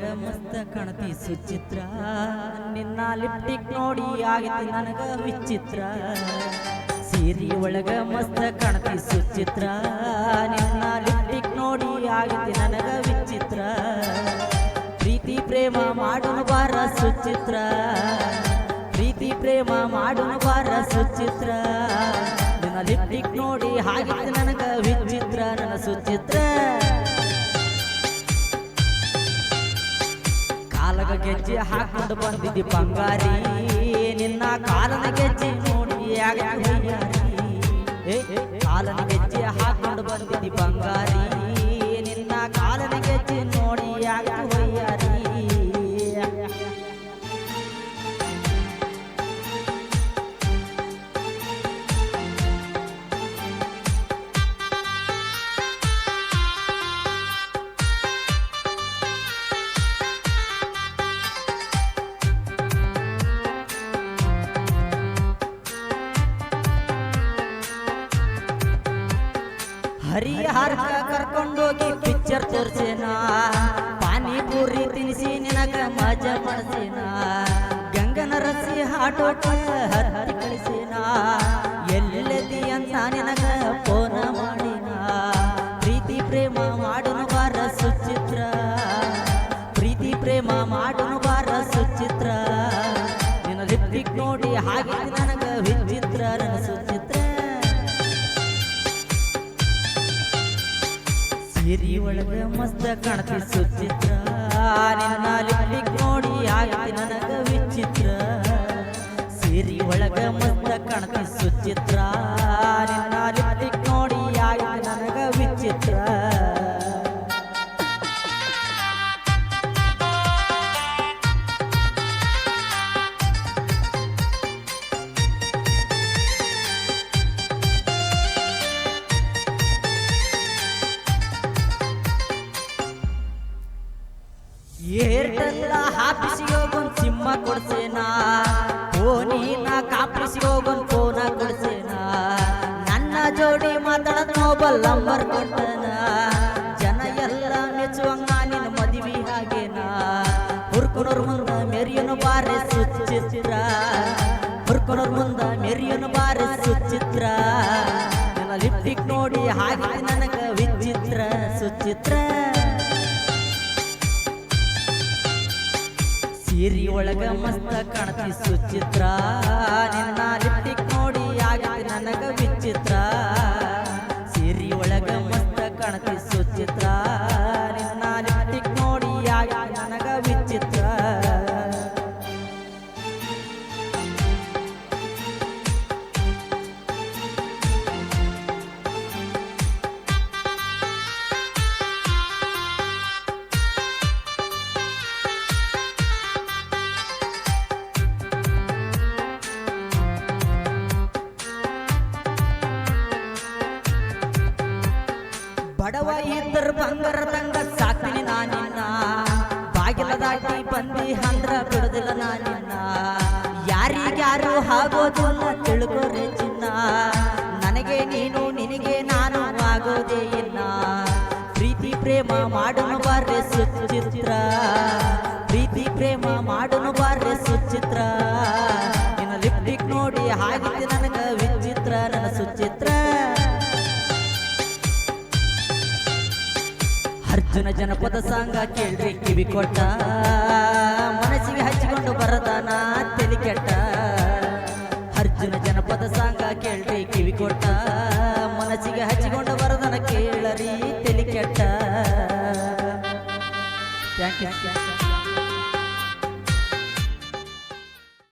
ಒಳಗ ಮಸ್ತ ಕಾಣತಿ ಸುಚಿತ್ರ ನಿನ್ನ ಲಿಪ್ಟಿಕ್ ನೋಡಿ ಆಗತಿ ನನಗ ವಿಚಿತ್ರ ಸೀರಿ ಒಳಗ ಮಸ್ತ ಕಾಣತಿ ಸುಚಿತ್ರ ನಿನ್ನ ಲಿಪ್ಟಿಕ್ ನೋಡಿ ಆಗತಿ ನನಗ ವಿಚಿತ್ರ ಪ್ರೀತಿ ಪ್ರೇಮ ಮಾಡುನು ಬಾರ ಸುಚಿತ್ರ ಪ್ರೀತಿ ಪ್ರೇಮ ಮಾಡುನು ಬಾರ ಸುಚಿತ್ರ ನಿನ್ನ ಲಿಪ್ಟಿಕ್ ನೋಡಿ ಆಗತಿ ನನಗ ವಿಚಿತ್ರ ನನ್ನ ಸುಚಿತ್ರ ಕಾಲಗ ಗೆಜ್ಜೆ ಹಾಕೊಂಡು ಬಂದಿದ್ದಿ ಬಂಗಾರಿ ನಿನ್ನ ಕಾಲನ ಗೆಜ್ಜೆ ನೋಡಿ ಕಾಲನ ಗೆಜ್ಜೆ ಹಾಕೊಂಡು ಬಂದಿದ್ದಿ ಬಂಗಾರಿ ನಿನ್ನ ಕಾಲನ ಗೆಜ್ಜೆ ನೋಡಿ ಹೊಯ್ಯಾರಿ ಹರಿಹರ ಕರ್ಕೊಂಡೋಗಿ ಪಿಕ್ಚರ್ ತೋರ್ಸೇನ ಪಾನಿಪುರಿ ತಿನ್ನಿಸಿ ನಿನಗ ಮಜಾ ಮಾಡಿಸೇನ ಗಂಗನ ರಸಿ ಹಾಟೋಟ ಹತ್ತಿ ಕಳಿಸೇನ ಎಲ್ಲೆದಿ ಅಂತ ನಿನಗ ಫೋನ ಮಾಡಿನ ಪ್ರೀತಿ ಪ್ರೇಮ ಮಾಡುನು ಬಾರ ಸುಚಿತ್ರ ಪ್ರೀತಿ ಪ್ರೇಮ ಮಾಡುನು ಬಾರ ಸುಚಿತ್ರ ನಿನ್ನ ಲಿಪ್ಟಿಕ್ ನೋಡಿ ಹಾಗೆ ನನಗ ವಿಚಿತ್ರ ನನ್ನ ಸುಚಿತ್ರ ಸೀರಿ ಒಳಗ ಮಸ್ತ ಕಾಣತಿ ಸುಚಿತ್ರ ನಿನ್ನ ಲಿಪ್ಟಿಕ್ ನೋಡಿ ಆಗತಿ ನನಗ ವಿಚಿತ್ರ ಸೀರಿ ಒಳಗ ಮಸ್ತ ಕಾಣತಿ ಸುಚಿತ್ರ ನಿನ್ನ ಲಿಪ್ಟಿಕ್ ನೋಡಿ ಆಗತಿ ನನಗ ವಿಚಿತ್ರ ಏರ್ಟೆಲ್ಲ ಆಫೀಸಿಗೆ ಹೋಗೊಂದು ಸಿಂಹ ಕೊಡ್ಸೇನಾ ಫೋನಿನ ಕಾಫೀಸಿಗೆ ಹೋಗೊಂದು ಫೋನ ಕೊಡ್ಸೇನಾ ನನ್ನ ಜೋಡಿ ಮಾತಾಡೋದು ಮೊಬೈಲ್ ನಂಬರ್ ಕೊಟ್ಟನ ಜನ ಎಲ್ಲ ಮೆಚ್ಚುವಂಗ ನಿನ್ನ ಮದುವೆ ಹಾಗೇನಾ ಹುರ್ಕೊನೋರ್ ಮುಂದ ಮೆರಿಯನು ಬಾರೆ ಸುಚಿತ್ರ ಹುರ್ಕೊನೋರ್ ಮುಂದ ಮೆರಿಯನು ಬಾರೆ ಸುಚಿತ್ರ ನನ್ನ ಲಿಪ್ಟಿಕ್ ನೋಡಿ ಹಾಗೆ ನನಗ ವಿಚಿತ್ರ ಸುಚಿತ್ರ ಸೀರಿ ಒಳಗ ಮಸ್ತ ಕಾಣತಿ ಸುಚಿತ್ರ ನಿನ್ನ ಲಿಪ್ಟಿಕ್ ನೋಡಿ ಆಗತಿ ನನಗ ವಿಚಿತ್ರ ಸೀರಿ ಒಳಗ ಮಸ್ತ ಕಾಣತಿ ಸುಚಿತ್ರ ನಿನ್ನ ಲಿಪ್ಟಿಕ್ ನೋಡಿ ಆಗತಿ ನನಗ ವಿಚಿತ್ರ ಬಡವ ಇದ್ದರ ಬಂಗಾರ ತಂಗ ಸಾಕ್ತೀನಿ ನಾನಿನ್ನ ಬಾಗಿಲ ದಾಟಿ ಬಂದಿ ಅಂದ್ರ ಬಿಡುದಿಲ್ಲ ನಾನಿನ್ನ ಯಾರಿಗ್ಯಾರು ಆಗೋದಿಲ್ಲ ತಿಳ್ಕೊರೆ ಚಿನ್ನ ನನಗೆ ನೀನು ನಿನಗೆ ನಾನು ಆಗೋದೇ ಇಲ್ಲ ಪ್ರೀತಿ ಪ್ರೇಮ ಮಾಡುನು ಬಾರ್ರೆ ಸುಚಿತ್ರ ಪ್ರೀತಿ ಪ್ರೇಮ ಮಾಡುನು ಬಾರ್ರೆ ಸುಚಿತ್ರ ನಿನ್ನ ಲಿಪ್ಟಿಕ್ ನೋಡಿ ಹಾಗಿತ್ತು ನನಗ ವಿಚಿತ್ರ ನನ್ನ ಸುಚಿತ್ರ ಅರ್ಜುನ ಜನಪದ ಸಾಂಗ ಕೇಳ್ರಿ ಕಿವಿ ಕೊಟ್ಟ ಮನಸ್ಸಿಗೆ ಹಚ್ಚಿಕೊಂಡು ಬರದಾನ ತಲೆ ಕೆಟ್ಟ ಅರ್ಜುನ ಜನಪದ ಸಾಂಗ ಕೇಳ್ರಿ